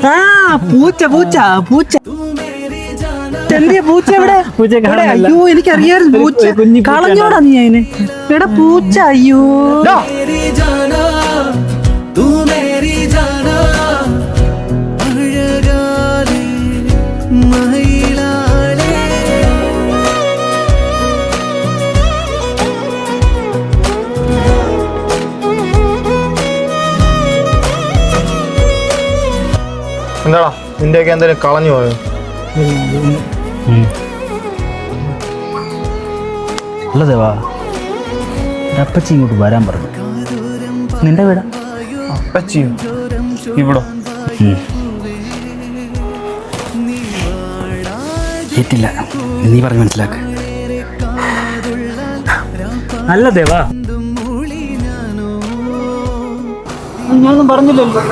ആ പൂച്ച പൂച്ച പൂച്ച എന്തിയ പൂച്ച എവിടെ? അയ്യോ എനിക്കറിയായിരുന്നു പൂച്ച കളഞ്ഞോടാ നീ അതിന്. എടാ പൂച്ച അയ്യോ. എന്താടാ നിന്റെയൊക്കെ എന്തെങ്കിലും കളഞ്ഞു പോയോ? അല്ല ദേവാ, അപ്പച്ചി ഇങ്ങോട്ട് വരാൻ പറഞ്ഞു. നിന്റെ വീടാ? അപ്പച്ചിയോ? ഇവിടോ? ഏറ്റില്ല, നീ പറഞ്ഞ് മനസ്സിലാക്ക. അല്ല ദേവാ, ഞാനൊന്നും പറഞ്ഞില്ലല്ലോ.